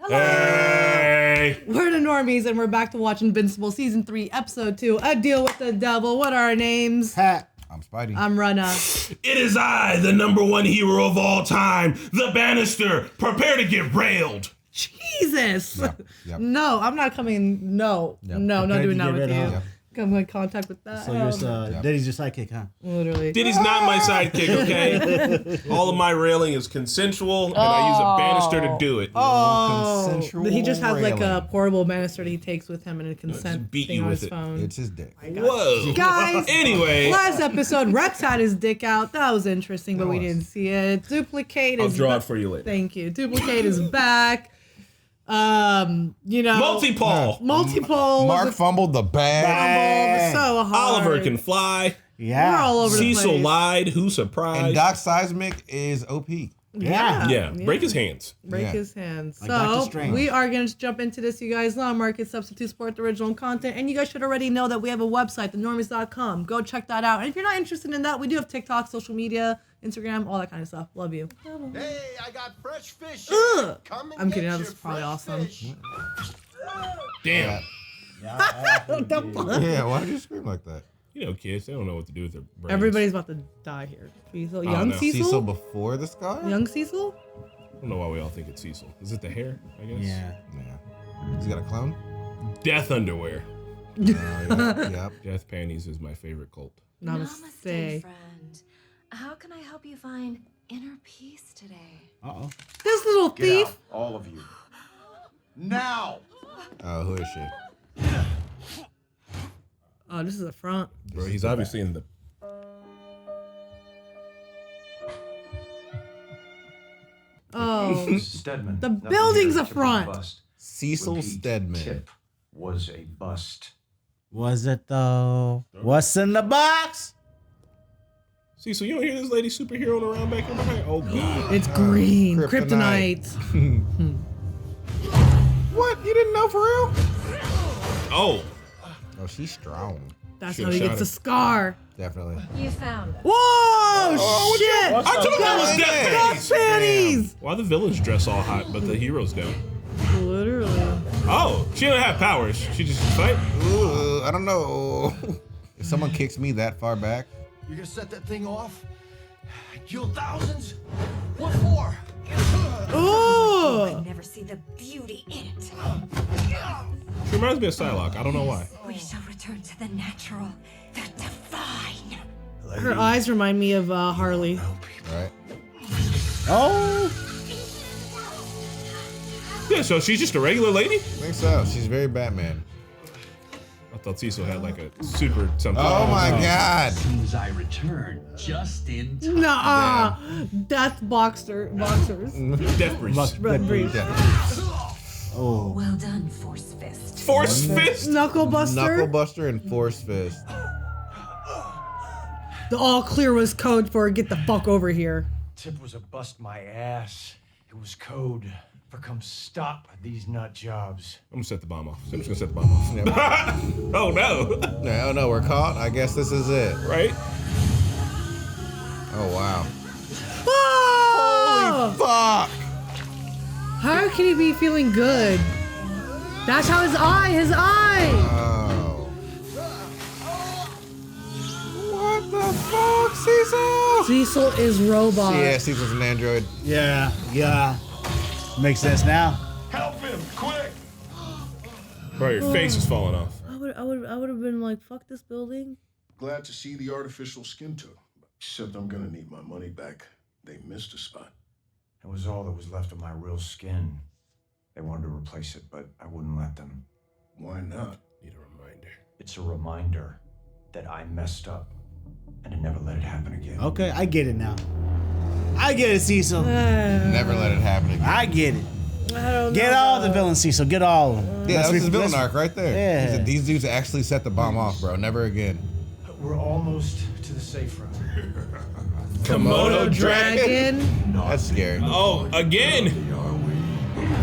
Hey! We're the Normies, and we're back to watch Invincible Season 3, Episode 2, A Deal with the Devil. What are our names? Pat. I'm Spidey. I'm Rana. It is I, the #1 hero of all time, the Bannister. Prepare to get railed. Jesus! Yep. No, I'm not coming. No, Yep. no, not doing that Get with rid you. of him. Come in contact with that. So you're Diddy's your sidekick, huh? Literally. Diddy's not my sidekick, okay? All of my railing is consensual, and I use a banister to do it. Consensual He just has like a railing. portable banister that he takes with him and a consent Just beat thing you on with his it. phone. It's his dick. Whoa. Guys, Anyway, last episode, Rex had his dick out. That was interesting, but we didn't see it. Duplicate I'll is draw it for you later. Thank you. Duplicate is back. Multi-Paul. Multiple. Mark fumbled the bag. So hard. Oliver can fly. Yeah. We're all over the Cecil place. lied. Who surprised? And Doc Seismic is OP. Yeah, break his hands. Break Yeah. his hands. Like Doctor So Strange. we are going to jump into this, you guys. Law market substitute support the original content. And you guys should already know that we have a website, thenormies.com. Go check that out. And if you're not interested in that, we do have TikTok, social media, Instagram, all that kind of stuff. Love you. Hey, I got fresh fish. Ugh. Come and I'm get kidding. That your was probably fresh awesome. fish. Damn. What the fuck? Yeah, why did you scream like that? You know, kids, they don't know what to do with their brains. Everybody's about to die here. Cecil. Young no. Cecil? Cecil before the scar? Young Cecil? I don't know why we all think it's Cecil. Is it the hair, I guess? Yeah. He's got a clone? Death underwear. Yep. Death panties is my favorite cult. Namaste. Friend. How can I help you find inner peace today? Uh-oh. This little Get thief. out, all of you. Now. Oh, who is she? Oh, this is a front. Bro, he's obviously in the... Oh. Stedman. The Nothing building's here. a Tip was front. bust. Cecil Repeat, Stedman. Tip was a bust. Was it though? What's in the box? Cecil, you don't hear this lady superhero around back here behind? Oh, God. It's green. Kryptonite. Kryptonite. What? You didn't know for real? Oh. Oh, she's strong. That's Should've how he shot gets the it. scar. You Definitely. found it. Whoa! Shit! I told you that was death Got panties. panties! Why the villains dress all hot, but the heroes don't? Literally. Oh, she doesn't have powers. She just fight. Ooh, I don't know. If someone kicks me that far back, You're gonna set that thing off? Kill thousands? What for? I Ooh! never see the beauty in it. She reminds me of Psylocke. I don't know why. We shall return to the natural, the divine. Her eyes remind me of Harley. right? Oh, Yeah, so she's just a regular lady? I think so. She's very Batman. I thought Cecil had like a super something. Oh my God. Seems I returned just in time. Nuh-uh. Death boxers. Death Breeze. Red brief. Oh. Well done, Force Fist. Force Fist? Knuckle buster. Knuckle Buster and Force Fist. The all clear was code for get the fuck over here. Tip was a bust my ass. It was code for come stop these nut jobs. I'm gonna set the bomb off. I'm just gonna set the bomb off. Oh no. No, no, we're caught. I guess this is it. Right? Oh wow. Oh! Fuck. How can he be feeling good? That's how his eye. Oh. What the fuck, Cecil? Cecil is robot. Yeah, Cecil's an android. Yeah. Makes sense now. Help him, quick! Bro, your face is falling off. I would have been like, fuck this building. Glad to see the artificial skin took. Except I'm gonna need my money back. They missed a spot. It was all that was left of my real skin. They wanted to replace it, but I wouldn't let them. Why not? Need a reminder. It's a reminder that I messed up and to never let it happen again. Okay, I get it now. I get it, Cecil. Never let it happen again. I get it. I don't Get know. all the villains, Cecil. Get all of them. Yeah, that was his let's- villain arc right there. Yeah. He said, these dudes actually set the bomb off, bro. Never again. We're almost to the safe room. Komodo Dragon. That's scary. Oh, again!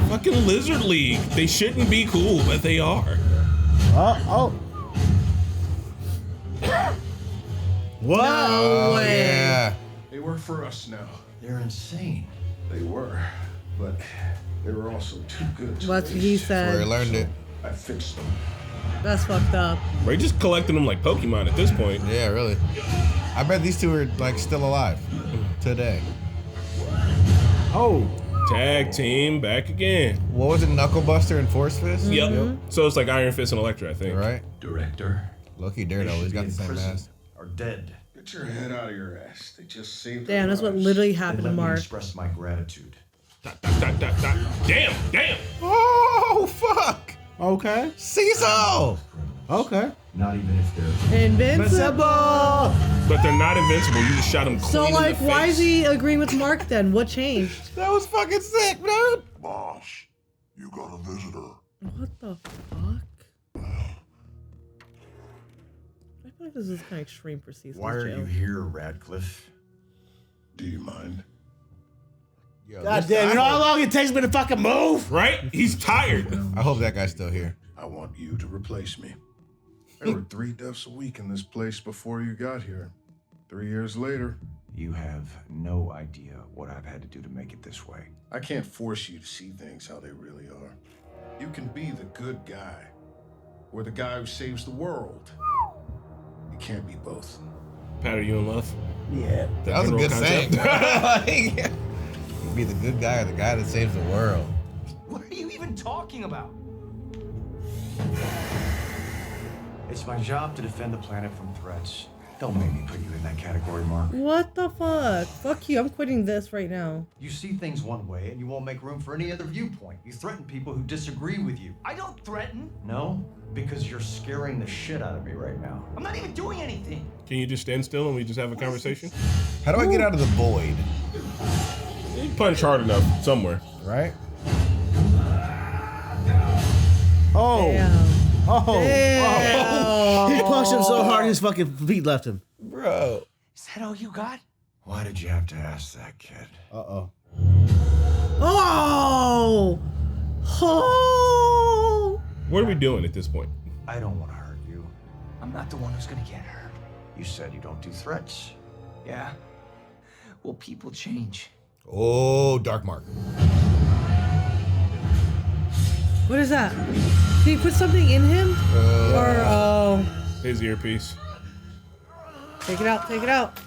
Fucking Lizard League. They shouldn't be cool, but they are. Oh. What? No Oh, way. yeah. They work for us now. They're insane. They were. But They were also too good to That's what he waste. Where he said. learned it. I fixed them. That's fucked up. We're just collecting them like Pokemon at this point. Yeah, really. I bet these two are like still alive today. Oh. Tag team back again. What was it, Knuckle Buster and Force Fist? Yep. So it's like Iron Fist and Elektra, I think. Right? Director. Loki Daredevil, he's got the same mask. Are dead. Get your head out of your ass. They just saved Damn, their that's what lives. literally They happened to let me Mark. express my gratitude. Damn, damn. Oh, fuck! Okay. Cecil! Okay. Not even if they're Invincible. But they're not invincible. You just shot him clean So in like, the why is face. he agreeing with Mark then? What changed? That was fucking sick, dude! Boss, you got a visitor. What the fuck? I feel like this is kind of extreme for Cecil. Why are you here, Radcliffe? Do you mind? Yo, God this- damn, you know I how hope- long it takes me to fucking move? Right? He's tired. I hope that guy's still here. I want you to replace me. There were 3 deaths a week in this place before you got here. 3 years later, You have no idea what I've had to do to make it this way. I can't force you to see things how they really are. You can be the good guy, or the guy who saves the world. You can't be both. Pat, are you in love? Yeah. That was a general good concept. saying. Like, you be the good guy or the guy that saves the world. What are you even talking about? It's my job to defend the planet from threats. Don't make me put you in that category, Mark. What the fuck? Fuck you. I'm quitting this right now. You see things one way and you won't make room for any other viewpoint. You threaten people who disagree with you. I don't threaten. No, because you're scaring the shit out of me right now. I'm not even doing anything. Can you just stand still and we just have a conversation? How do I get out of the void? You punch hard enough somewhere. Right? Oh. Damn. Oh. Damn. He punched him so hard his fucking feet left him. Bro. Is that all you got? Why did you have to ask that, kid? Uh-oh. Oh. Oh. What are we doing at this point? I don't want to hurt you. I'm not the one who's gonna get hurt. You said you don't do threats. Yeah. Well, people change. Oh, Dark Mark. What is that? Did he put something in him? Or oh, His earpiece. take it out. Take it out.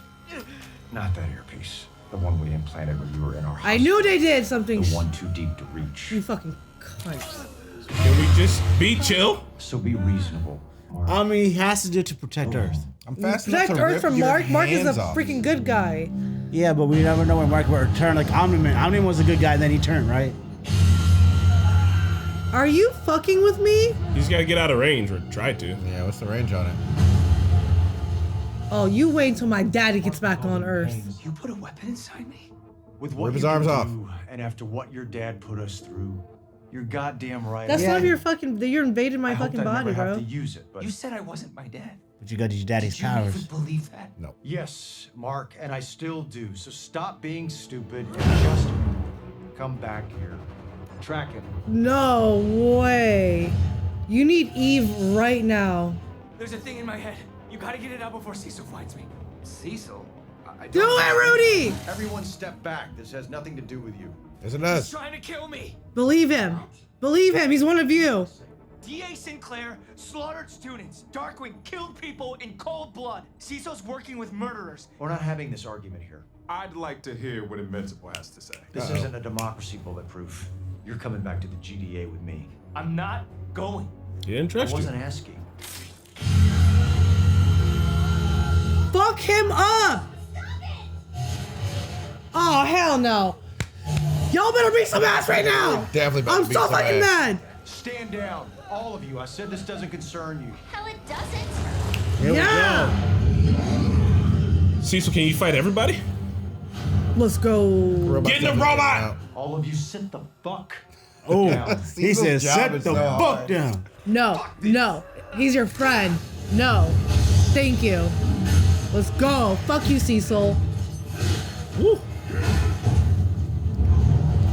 Not that earpiece. The one we implanted when you were in our house. I knew they did something. The one too deep to reach. You fucking cunt. Can we just be chill? So be reasonable, Mark. I mean, he has to do it to protect Earth. I'm fast enough Protect to Earth rip from your Mark. Mark is a hands off. freaking good guy. Yeah, but we never know when Mark will turn. Like Omni-Man. Omni-Man was a good guy, then he turned, right? Are you fucking with me? He's got to get out of range, or try to. Yeah, what's the range on it? Oh, you wait until my daddy gets back on Earth. You put a weapon inside me? With what Rip his you arms can off. do, and after what your dad put us through, you're goddamn right. That's Yeah. none of your fucking. You're invading my I hope fucking I body, never have bro. to use it, but You said I wasn't my dad. But you got your daddy's Did you powers. even believe that? No. yes, Mark, and I still do. So stop being stupid and just come back here. Track it. No way. You need Eve right now. There's a thing in my head. You gotta get it out before Cecil finds me. Cecil? Do it, Rudy! Everyone step back. This has nothing to do with you. Yes, it He's does. trying to kill me. Believe him. Believe him. He's one of you. D.A. Sinclair slaughtered students. Darkwing killed people in cold blood. Cecil's working with murderers. We're not having this argument here. I'd like to hear what Invincible has to say. This isn't a democracy, Bulletproof. You're coming back to the GDA with me. I'm not going. He didn't I trust you. wasn't asking. Fuck him up. Oh, hell no. Y'all better beat some ass right now. Definitely about I'm to beat so some fucking ass. mad. Stand down, all of you. I said this doesn't concern you. Hell, it doesn't. Here Yeah. Cecil, can you fight everybody? Let's go. Robot Get in the jumping robot! out. All of you sit the fuck Oh, down. he said, Cecil's job set is the so fuck hard. down. No, no. He's your friend. No. Thank you. Let's go. Fuck you, Cecil. Woo.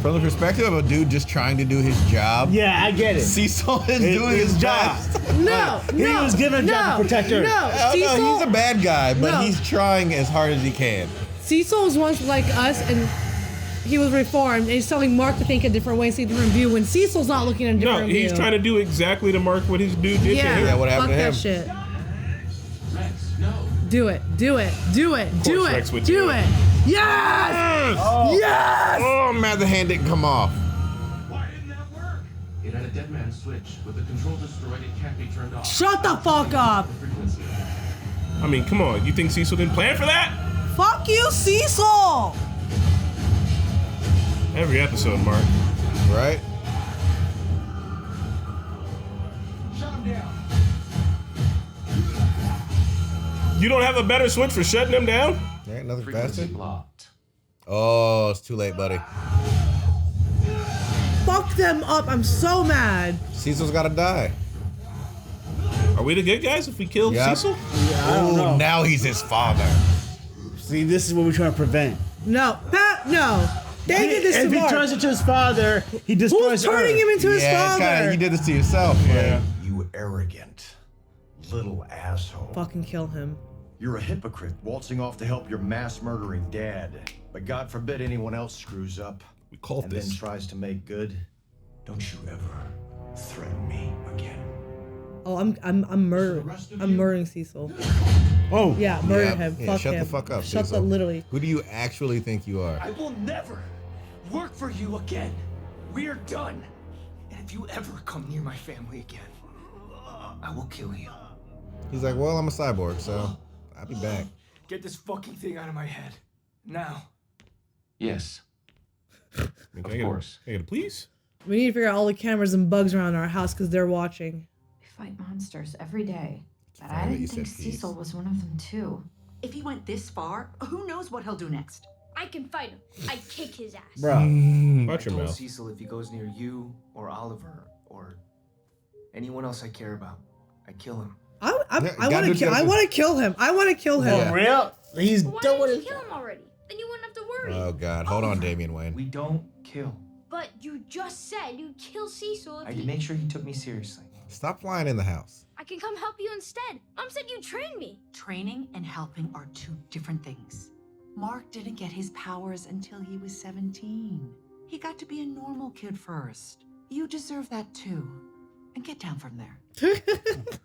From the perspective of a dude just trying to do his job, Yeah, I get it. Cecil is It- doing his his job. best. No, He no. was given a job to protect Earth. No, Oh, Cecil. no, he's a bad guy, but No. he's trying as hard as he can. Cecil is ones like us, and he was reformed, and he's telling Mark to think a different way, see a different view, when Cecil's not looking at a different view. No, he's trying to do exactly to Mark what his dude did to him. Yeah, what happened fuck to him? that shit. Rex, no. Do it. Rex would do it. Yes! Oh. Yes! Oh, man, the hand didn't come off. Why didn't that work? It had a dead man switch. With the control destroyed, it can't be turned off. Shut the fuck up! Frequency. I mean, come on. You think Cecil didn't plan for that? Fuck you, Cecil! Every episode, Mark. Right? Shut him down. You don't have a better switch for shutting him down? There ain't nothing Frequency faster. blocked. Oh, it's too late, buddy. Fuck them up. I'm so mad. Cecil's gotta die. Are we the good guys if we kill Yep. Cecil? I don't know. Now he's his father. See, this is what we're trying to prevent. No. No. They did this If to he Mark. turns into his father, he destroys Who's turning Earth. him into his Yeah, it's father? kinda, you did this to yourself. Yeah. You arrogant little asshole. Fucking kill him. You're a hypocrite waltzing off to help your mass murdering dad. But God forbid anyone else screws up We called and this. then tries to make good. Don't you ever threaten me again. Oh, I'm murdering Cecil. Oh, Yeah, murder Yeah, him. yeah, Fuck shut him. the fuck up, Shut Cecil. the literally. Who do you actually think you are? I will never work for you again. We're done. And if you ever come near my family again, I will kill you. He's like, well, I'm a cyborg, so I'll be back. Get this fucking thing out of my head. Now. Yes. Of course. Can I get a please? We need to figure out all the cameras and bugs around our house because they're watching. We fight monsters every day. But funny I that didn't you think said peace. Cecil was one of them too. If he went this far, who knows what he'll do next? I can fight him. I kick his ass. bro. Watch your I told mouth. Cecil if he goes near you or Oliver or anyone else I care about, I kill him. I gotta want do to kill. I justice. want to kill him. I want to kill him. Yeah. For real? He's Why doing didn't it. you kill him already? Then you wouldn't have to worry. Oh, God. Hold on, Damian Wayne. We don't kill. But you just said you'd kill Cecil if I he... make sure he took me seriously. Stop flying in the house. I can come help you instead. Mom said you'd train me. Training and helping are two different things. Mark didn't get his powers until he was 17. He got to be a normal kid first. You deserve that too. And get down from there.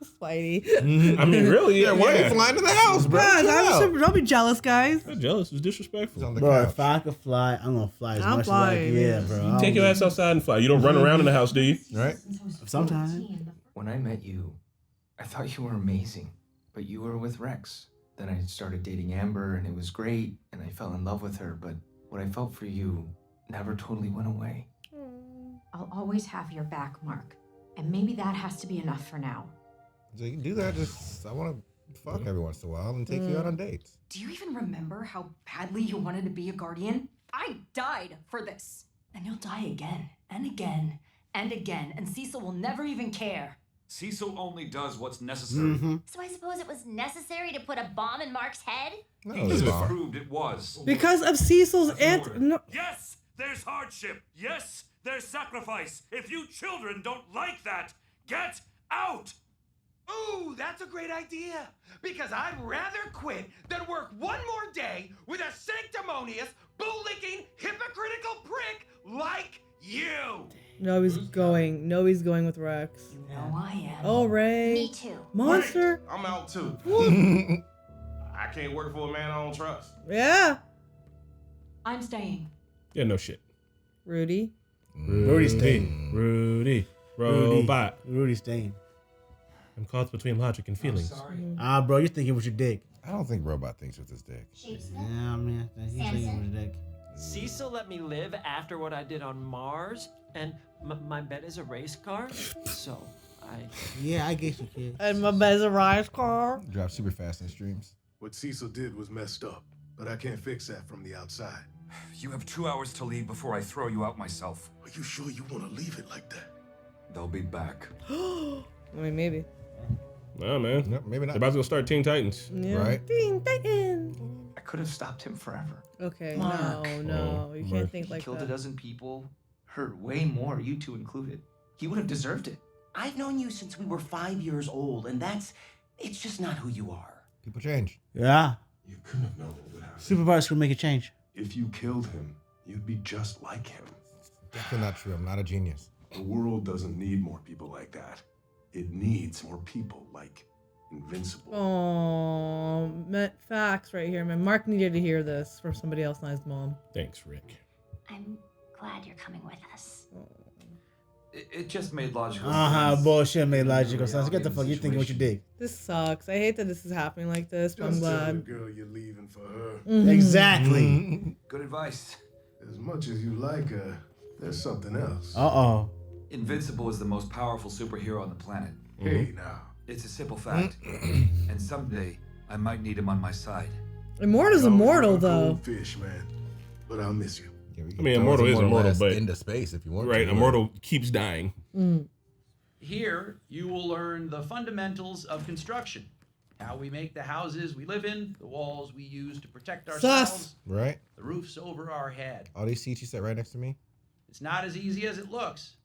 Spidey. I mean, really? Yeah, why are you flying in the house, bro? Guys, Chill out. don't be jealous, guys. I'm jealous. It's He's disrespectful. on the Bro, couch. if I could fly, I'm gonna fly as I'm much flying, as I can. Yeah, bro. Take your ass outside and fly. You don't run around in the house, do you? Right? Sometimes. When I met you, I thought you were amazing, but you were with Rex. Then I started dating Amber, and it was great, and I fell in love with her, but what I felt for you never totally went away. I'll always have your back, Mark. And maybe that has to be enough for now. So you can do that. Just, I want to fuck every once in a while and take you out on dates. Do you even remember how badly you wanted to be a guardian? I died for this. And you'll die again and again and again, and Cecil will never even care. Cecil only does what's necessary. So I suppose it was necessary to put a bomb in Mark's head? No, He it's just fine. proved it was. Because of Cecil's no. Yes, there's hardship. Yes, there's sacrifice. If you children don't like that, get out! Ooh, that's a great idea. Because I'd rather quit than work one more day with a sanctimonious, bootlicking, hypocritical prick like you. No, he's going. No, he's going with Rex. You know I am. Oh, Ray. Me too. Monster. I'm out too. I can't work for a man I don't trust. Yeah. I'm staying. Yeah, no shit. Rudy. Rudy's staying. Rudy. Robot. Rudy's staying. I'm caught between logic and feelings. Ah, bro, you're thinking with your dick. I don't think Robot thinks with his dick. Yeah, I mean, he's thinking with his dick. Cecil let me live after what I did on Mars, and my bed is a race car, so Yeah, I get you, kid. And my bed's a rice car. Drive super fast in streams. What Cecil did was messed up, but I can't fix that from the outside. You have 2 hours to leave before I throw you out myself. Are you sure you want to leave it like that? They'll be back. I mean, maybe. Nah, man. Nope, maybe not. They're about to go start Teen Titans. Yeah. Right? Teen Titan. I could have stopped him forever. Okay. Mark. No. You can't think like He killed that. a dozen people, hurt way more, you two included. He would have deserved it. I've known you since we were 5 years old, and it's just not who you are. People change. Yeah. You couldn't have known it would happen. Supervisors could make a change. If you killed him, you'd be just like him. Definitely not true. I'm not a genius. The world doesn't need more people like that. It needs more people like Invincible. Oh, facts right here, man. Mark needed to hear this from somebody else, not his mom. Thanks, Rick. I'm glad you're coming with us. It just made logical sense. Bullshit made logical sense. Get the fuck you thinking what you dig. This sucks. I hate that this is happening like this, but I'm Just tell the glad. girl you're leaving for her. Mhm. Exactly. Good advice. As much as you like her, there's something else. Uh-oh. Invincible is the most powerful superhero on the planet. Hey, now. It's a simple fact. And someday, I might need him on my side. Immortal's immortal, though. Fish, man. But I'll miss you. I mean, Immortal is immortal, but into space if you want right, to. Immortal keeps dying. Here, you will learn the fundamentals of construction. How we make the houses we live in, the walls we use to protect ourselves, Right? the roofs over our head. All these seats you sat right next to me. It's not as easy as it looks.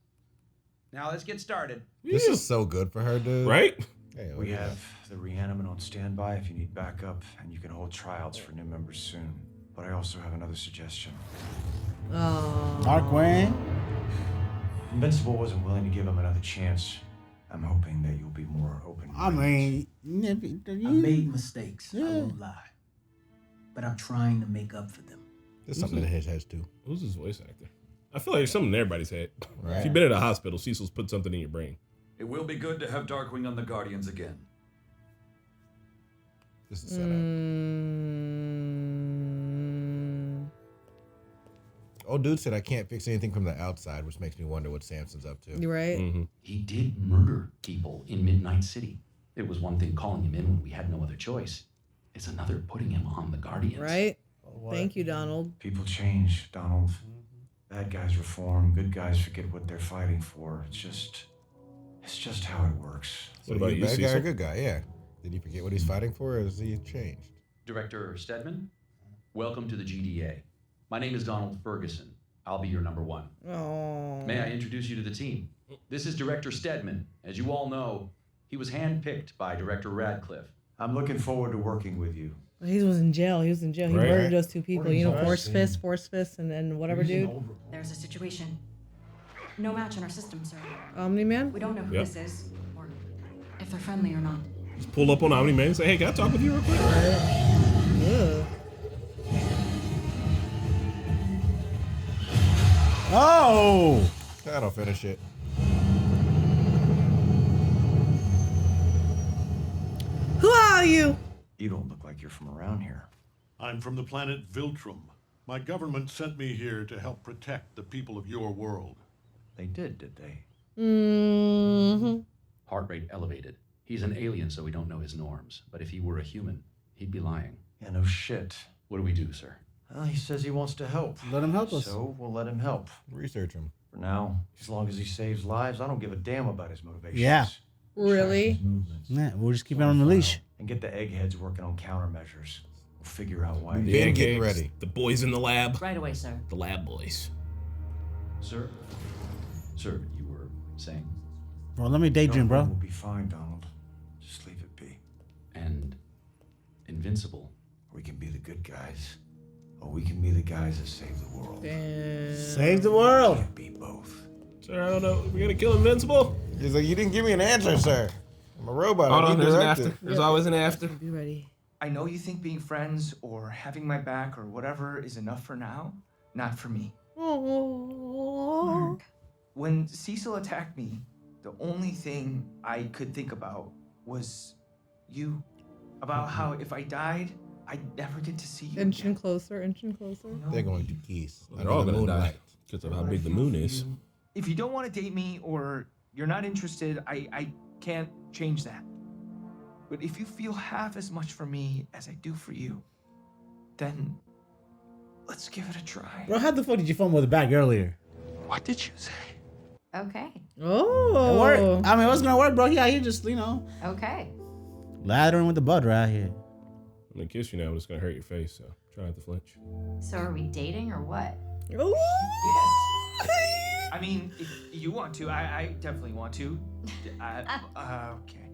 Now let's get started. This is so good for her, dude. Right? Hey, We have the reanimate on standby if you need backup, and you can hold tryouts for new members soon. But I also have another suggestion. Oh. Mark Wayne. Invincible wasn't willing to give him another chance. I'm hoping that you'll be more open. I mean, I made mistakes, I won't lie. But I'm trying to make up for them. There's something in his head, too. Who's his voice actor? I feel like there's something in everybody's head. Right. If you've been at a hospital, Cecil's put something in your brain. It will be good to have Darkwing on the Guardians again. This is setup. Old dude said I can't fix anything from the outside, which makes me wonder what Samson's up to. You right? He did murder people in Midnight City. It was one thing calling him in when we had no other choice. It's another putting him on the Guardians. Right? Thank you, Donald. People change, Donald. Bad guys reform, good guys forget what they're fighting for. It's just how it works. What about you, bad guy or good guy? Yeah. Did he forget what he's fighting for, or has he changed? Director Stedman, welcome to the GDA. My name is Donald Ferguson. I'll be your number one. Oh. May I introduce you to the team? This is Director Stedman. As you all know, he was handpicked by Director Radcliffe. I'm looking forward to working with you. He was in jail. He was in jail. He Right. murdered those two people. You know, force fist, and then whatever, dude. There's a situation. No match in our system, sir. Omni-Man? We don't know who Yep. this is, or if they're friendly or not. Just pull up on Omni-Man and say, hey, can I talk with you real quick? Ugh. Oh! That'll finish it. Who are you? You don't look like you're from around here. I'm from the planet Viltrum. My government sent me here to help protect the people of your world. They did they? Mm-hmm. Heart rate elevated. He's an alien, so we don't know his norms. But if he were a human, he'd be lying. Yeah, no shit. What do we do, sir? He says he wants to help. Let him help us. So we'll let him help. Research him. For now, as long as he saves lives, I don't give a damn about his motivations. Yeah. Really? Yeah, we'll just keep it on the leash. And get the eggheads working on countermeasures. We'll figure out why. We've The been egg getting eggs, ready. The boys in the lab. Right away, sir. The lab boys. Sir? Sir, you were saying? Bro, let me daydream, bro. We'll be fine, Donald. Just leave it be. And Invincible. We can be the good guys. Or we can be the guys that save the world. Damn. Save the world. Can't be both. Sir, I don't know. We're gonna kill Invincible? He's like, you didn't give me an answer, sir. I'm a robot. Hold I on, need there's an directive. after. There's always an after. Be ready. I know you think being friends or having my back or whatever is enough for now. Not for me. Oh. When Cecil attacked me, the only thing I could think about was you. About how if I died, I'd never get to see you. Inching closer, inching closer. They're going to kiss. They're all gonna die because of how big the moon is. If you don't want to date me or you're not interested, I can't change that. But if you feel half as much for me as I do for you, then let's give it a try. Bro, how the fuck did you fumble the bag earlier? What did you say? Okay. Oh. It worked. I mean, what's gonna work, bro? Yeah, you just, Okay. lathering with the butter out here. I'm gonna kiss you now, but it's gonna hurt your face, so try not to flinch. So are we dating or what? Ooh. Yes. I mean, if you want to, I definitely want to. Okay.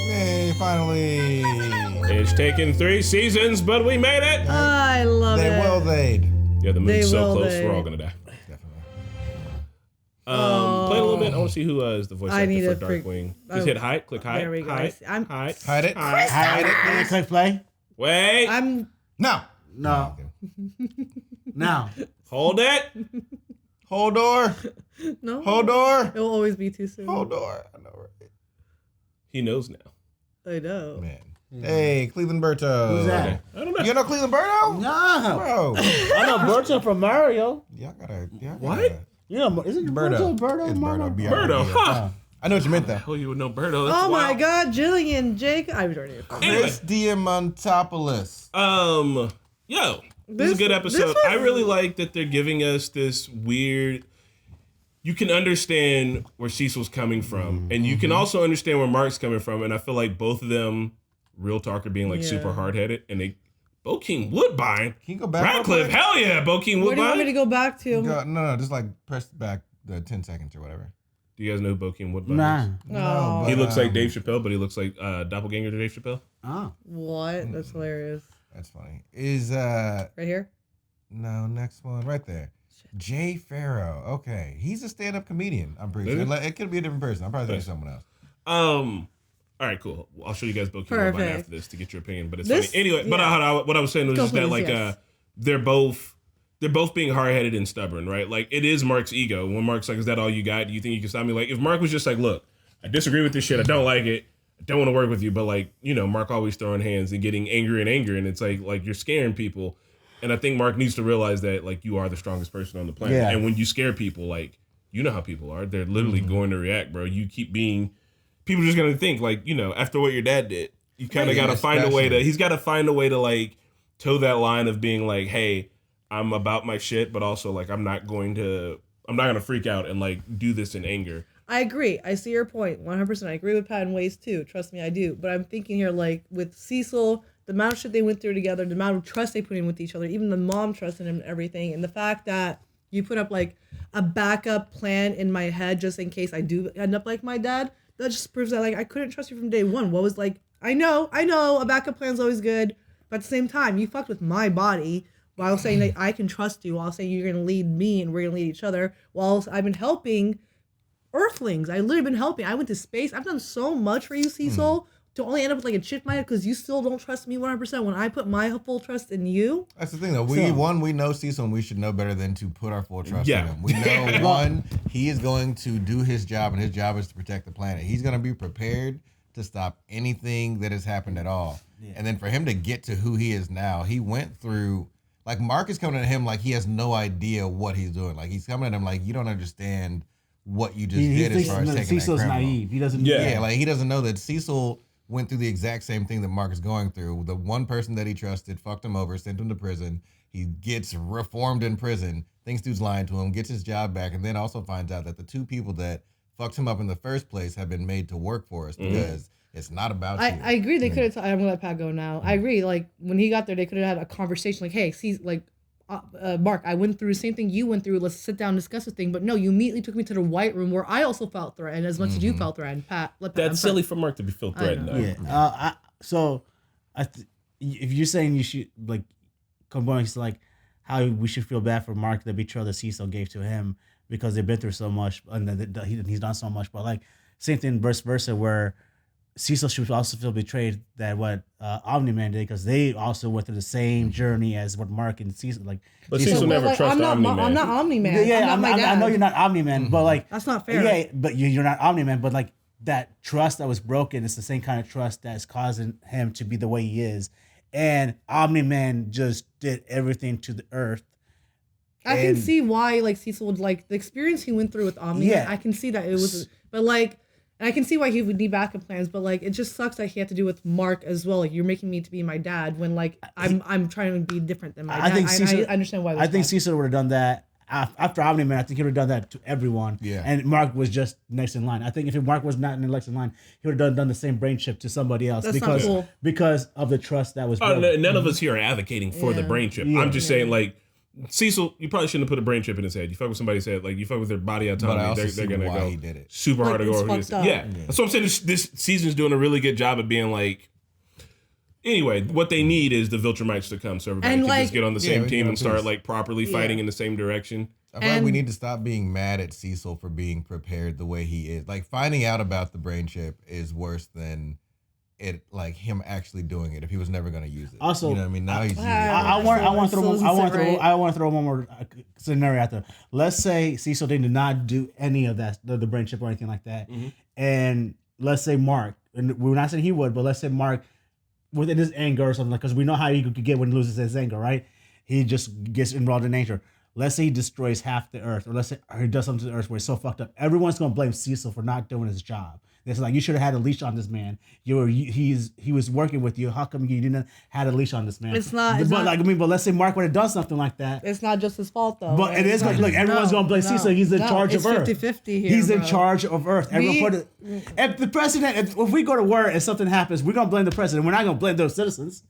Hey, finally. It's taken 3 seasons, but we made it. I love it. They will they'd. Yeah, the moon's so will close, they. we're all gonna die. Play a little bit. I want to see who is the voice I need actor to for Darkwing. Just hit hide, click hide. There we go. Hide, I'm hide, Hide it. Hide it. Click play. Wait. I'm No. No. Now. Hold it. Hold door. no. Hold door. It will always be too soon. Hold door. I know, right? He knows now. I know. Man. Hey, Cleveland Berto. Who's that? I don't know. You know Cleveland Berto? No. Bro. I know Berto from Mario. Y'all gotta. What? Yeah, isn't Berto? Berto? It's Mario? Berto. Berto, huh? I know what you meant though. Hell, you would know Berto. That's Oh my wild. God, Jillian, Jake. I was already. Chris Diamantopoulos. Yo, this is a good episode. I really like that they're giving us this weird. You can understand where Cecil's coming from, and you can also understand where Mark's coming from, and I feel like both of them, real talk, are being like super hard headed, and they. Bokeem Woodbine. Can you go back? Radcliffe, hell yeah, Bokeem Where do you want me Woodbine. to go back to? No, just like press back the 10 seconds or whatever. Do you guys know who Bokeem Woodbine Nah. is? No. but, He looks like Dave Chappelle, but he looks like doppelganger to Dave Chappelle. Oh. What? That's hilarious. That's funny. Is Right here? No, next one right there. Jay Farrow. Okay, he's a stand-up comedian. I'm pretty sure. It could be a different person. I'm probably thinking someone else. All right, cool. I'll show you guys Bokeem Perfect. Woodbine after this to get your opinion. But it's This- funny anyway. But yeah. what I was saying was Go just that please, like yes. they're both being hard-headed and stubborn, right? Like it is Mark's ego. When Mark's like, "Is that all you got? Do you think you can stop me?" Like if Mark was just like, "Look, I disagree with this shit. I don't like it. I don't want to work with you." But like Mark always throwing hands and getting angry and angry, and it's like you're scaring people. And I think Mark needs to realize that like you are the strongest person on the planet. Yeah. And when you scare people, like you know how people are. They're literally going to react, bro. You keep being. People are just gonna think like after what your dad did, you kind of got to find a way to. He's got to find a way to like toe that line of being like, hey, I'm about my shit, but also like I'm not gonna freak out and like do this in anger. I agree. I see your point. 100%. I agree with Pat in ways too. Trust me, I do. But I'm thinking here, like with Cecil, the amount of shit they went through together, the amount of trust they put in with each other, even the mom trusted him and everything, and the fact that you put up like a backup plan in my head just in case I do end up like my dad. That just proves that like I couldn't trust you from day one. What was like, I know, a backup plan is always good, but at the same time, you fucked with my body while saying that I can trust you, while saying you're gonna lead me and we're gonna lead each other, while I've been helping Earthlings. I literally been helping. I went to space. I've done so much for you, Cecil, to only end up with like a chip in my head because you still don't trust me 100% when I put my full trust in you. That's the thing, though. We know Cecil, and we should know better than to put our full trust in him. We know, one, he is going to do his job, and his job is to protect the planet. He's going to be prepared to stop anything that has happened at all. Yeah. And then for him to get to who he is now, he went through, like, Mark is coming at him like he has no idea what he's doing. Like, he's coming at him like, you don't understand what you just did as far as taking Cecil's that criminal. naive. He doesn't. Yeah, like, he doesn't know that Cecil went through the exact same thing that Mark is going through. The one person that he trusted fucked him over, sent him to prison. He gets reformed in prison, thinks dude's lying to him, gets his job back, and then also finds out that the two people that fucked him up in the first place have been made to work for us because it's not about you. I agree. They could have. I'm gonna let Pat go now. I agree. Like when he got there, they could have had a conversation. Like, hey, see, like, Mark, I went through the same thing you went through. Let's sit down and discuss the thing. But no, you immediately took me to the white room where I also felt threatened as much as you felt threatened. Pat, That's silly for Mark to be feel threatened. Yeah. If you're saying you should like combine like how we should feel bad for Mark, the betrayal that Cecil gave to him because they've been through so much and that he's done so much, but like same thing vice versa where Cecil should also feel betrayed that what Omni-Man did because they also went through the same journey as what Mark and Cecil like. But Cecil never trusted Omni-Man. I'm not Omni-Man. Yeah, I'm not my dad. I know you're not Omni-Man, but like that's not fair. Yeah, but you're not Omni-Man, but like that trust that was broken is the same kind of trust that's causing him to be the way he is, and Omni-Man just did everything to the earth. I can see why like Cecil would like the experience he went through with Omni. Yeah. I can see that it was, but like. And I can see why he would need backup plans, but like it just sucks that he had to do with Mark as well. Like you're making me to be my dad when like I'm trying to be different than my dad. I understand why. I think Cecil would have done that after Omni-Man. I think he would have done that to everyone. Yeah. And Mark was just next in line. I think if Mark was not in the next in line, he would have done the same brain chip to somebody else because of the trust that was broken. None of us here are advocating for the brain chip. I'm just saying like Cecil, you probably shouldn't have put a brain chip in his head. You fuck with somebody's head, like you fuck with their body autonomy, they're gonna go he did it. super Like, hardcore. it's fucked up. Yeah, that's what I'm saying. This season's doing a really good job of being like. Anyway, what they need is the Viltrumites to come so everybody can just get on the same team and start like properly fighting in the same direction. I feel like we need to stop being mad at Cecil for being prepared the way he is. Like finding out about the brain chip is worse than it, like him actually doing it if he was never going to use it. Also, you know what I mean? Now he's using it. I want to throw one more scenario out there. Let's say Cecil did not do any of that, the brain chip or anything like that, and let's say Mark, and we're not saying he would, but let's say Mark, within his anger or something, because we know how he could get when he loses his anger, right? He just gets involved in nature. Let's say he destroys half the earth, or let's say he does something to the earth where it's so fucked up. Everyone's gonna blame Cecil for not doing his job. It's like, you should have had a leash on this man. He was working with you. How come you didn't have a leash on this man? It's not. But let's say Mark would have done something like that. It's not just his fault though. But it is going to everyone's going to blame Cecil. He's in charge of Earth. It's 50-50 here. He's in charge of Earth. If the president, if we go to war and something happens, we're going to blame the president. We're not going to blame those citizens.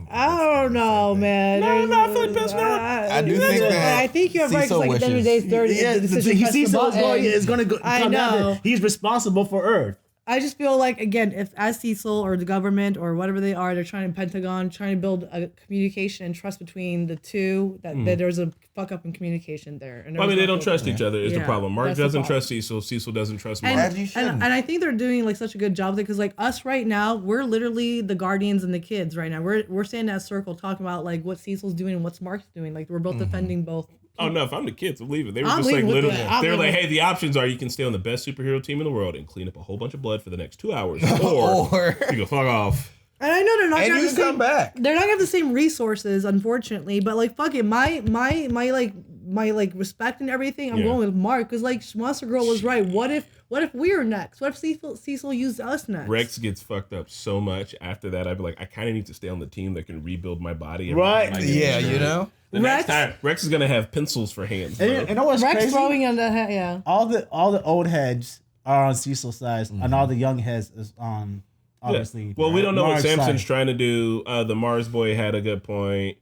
I don't know, man. I feel like that's not. I do think that. I think you have right. Because like every day is dirty. Yeah, Cecil is going to go. I know. He's responsible for Earth. I just feel like, again, if as Cecil or the government or whatever they are, they're trying to Pentagon, trying to build a communication and trust between the two, that there's a fuck up in communication there. And I mean, they don't trust each other is the problem. Mark doesn't trust Cecil. Cecil doesn't trust Mark. And I think they're doing like such a good job because like us right now, we're literally the guardians and the kids right now. We're standing in that circle talking about like what Cecil's doing and what Mark's doing. Like we're both defending both. Oh no! If I'm the kids, I'm leaving. They were just like literally. They were like, "Hey, the options are you can stay on the best superhero team in the world and clean up a whole bunch of blood for the next 2 hours, or you can fuck off." And I know they're not gonna have come back. They're not gonna have the same resources, unfortunately. But like, fuck it, my respect and everything. I'm going with Mark because like Monster Girl was right. What if we're next? What if Cecil used us next? Rex gets fucked up so much after that. I'd be like, I kind of need to stay on the team that can rebuild my body. Right? Yeah, you know. The next time, Rex is gonna have pencils for hands. And you know what's Rex crazy? throwing on the head, yeah. All the old heads are on Cecil's side, and all the young heads is on obviously. Yeah. Well, we don't know Mars what Samson's side. trying to do. The Mars boy had a good point.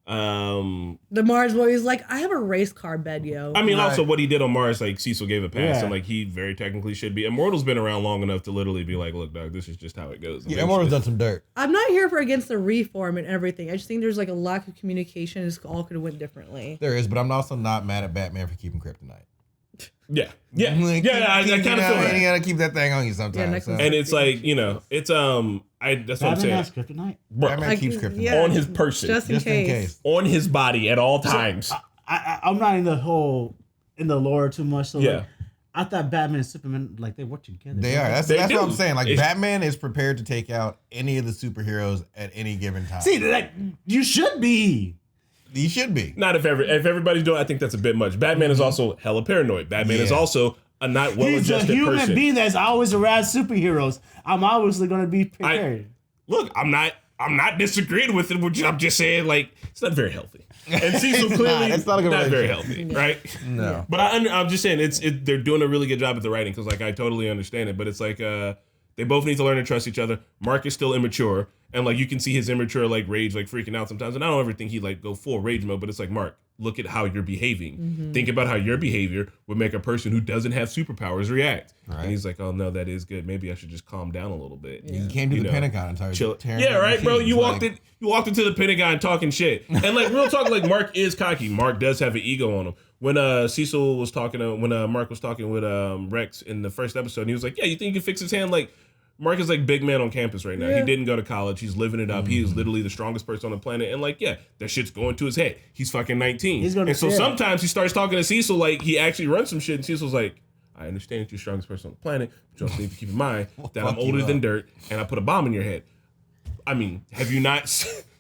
The Mars boy is like, I have a race car bed, yo. I mean, also what he did on Mars, like Cecil gave a pass, Yeah. and like he very technically should be. Immortal's been around long enough to literally be like, look, dog, this is just how it goes. Yeah, Immortal's done some dirt. I'm not here for against the reform and everything. I just think there's like a lack of communication. It's all could have went differently. There is, but I'm also not mad at Batman for keeping kryptonite. Yeah. I kind of You feel that. You gotta keep that thing on you sometimes. And it's like, that's what I'm Batman saying. has kryptonite. Bro, Batman keeps kryptonite on his person, just in case. on his body at all times. I'm not in the lore too much. So Yeah. like, I thought Batman and Superman like they work together. They are. That's They what do. I'm saying. Like It's- Batman is prepared to take out any of the superheroes at any given time. See, like you should be. He should be. Not if everybody's doing. I think that's a bit much. Batman is also hella paranoid. Batman is also a not He's a well-adjusted human person. being that's always around superheroes. I'm obviously going to be prepared. Look, I'm not disagreeing with it. I'm just saying, like, it's not very healthy. And Cecil clearly It's not a good not very relationship. healthy, right? No. But I'm just saying, they're doing a really good job at the writing because, like, I totally understand it. But it's like they both need to learn to trust each other. Mark is still immature, and like you can see his immature like rage, like freaking out sometimes. And I don't ever think he like go full rage mode, but it's like, Mark, look at how you're behaving. Think about how your behavior would make a person who doesn't have superpowers react. Right. And he's like, oh no, that is good. Maybe I should just calm down a little bit. You came to the Pentagon and started Chill. tearing Yeah, down right, bro. machines, You like- walked into the Pentagon talking shit, and like real talk, like Mark is cocky. Mark does have an ego on him. When Cecil was talking, when Mark was talking with Rex in the first episode, and he was like, "Yeah, you think you can fix his hand?" Like Mark is like big man on campus right now. Yeah. He didn't go to college. He's living it up. He is literally the strongest person on the planet. And like, yeah, that shit's going to his head. He's fucking 19. And so sometimes he starts talking to Cecil like he actually runs some shit, and Cecil's like, I understand that you're the strongest person on the planet, but you also need to keep in mind that I'm fuck you older than up. dirt and I put a bomb in your head. I mean, have you not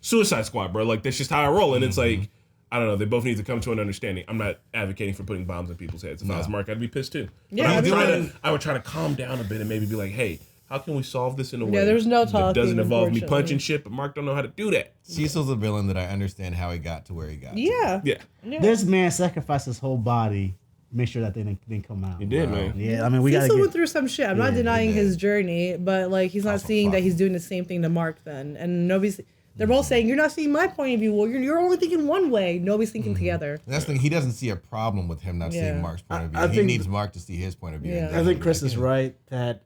Suicide Squad, bro? Like that's just how I roll. And it's like, I don't know, they both need to come to an understanding. I'm not advocating for putting bombs in people's heads. If I was Mark, I'd be pissed too. But Yeah, I would try to calm down a bit and maybe be like, hey, how can we solve this in a way there's no that talking, doesn't involve me unfortunately. punching shit, but Mark don't know how to do that. Cecil's a villain that I understand how he got to where he got. Yeah. Yeah. This man sacrificed his whole body, make sure that they didn't come out. He did, man. Yeah, I mean we got Cecil to went through some shit. I'm not denying his journey, but like he's not seeing that he's doing the same thing to Mark then, and nobody's They're both saying, you're not seeing my point of view. Well, you're only thinking one way. Nobody's thinking together. That's the thing. He doesn't see a problem with him not seeing Mark's point of view. He needs Mark to see his point of view. Yeah. I think Chris is right that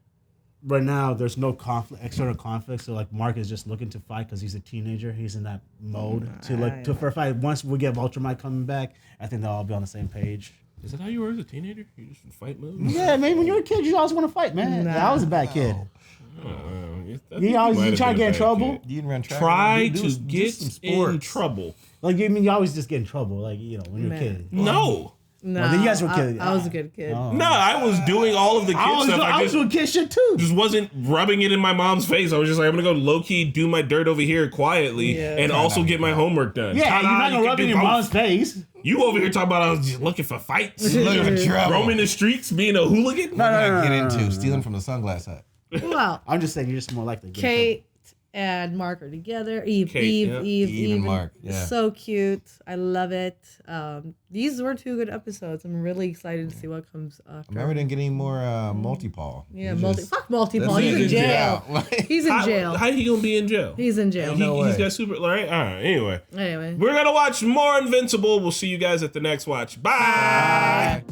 right now there's no conflict, external conflict. So like Mark is just looking to fight because he's a teenager. He's in that mode for a fight. Once we get Ultraman coming back, I think they'll all be on the same page. Is that how you were as a teenager? You just in fight mode? Yeah, man. When you're a kid, you always want to fight, man. I was a bad kid. You always try to get in trouble. You didn't run track. Try to get in trouble. Like you always just get in trouble. Like when you're a kid. No. No, well, then you guys were kids. I was a good kid. No, I was doing all of the kid stuff. I was doing kid shit too. Just wasn't rubbing it in my mom's face. I was just like, I'm gonna go low key do my dirt over here quietly and also get my homework done. Yeah, you're not gonna rub it in your mom's face. You over here talking about I was just looking for fights, looking for trouble, roaming the streets, being a hooligan. No. Get into stealing from the sunglass hut. Well, I'm just saying you're just more likely. Kate and Mark are together. Eve and Mark. Yeah. So cute. I love it. These were 2 good episodes. I'm really excited to see what comes after. I remember didn't get any more multi-Paul. Yeah, fuck multi-Paul. He's in jail. He's in jail. How he gonna be in jail? He's in jail. He's got super. All right. Anyway, Anyway, we're gonna watch more Invincible. We'll see you guys at the next watch. Bye.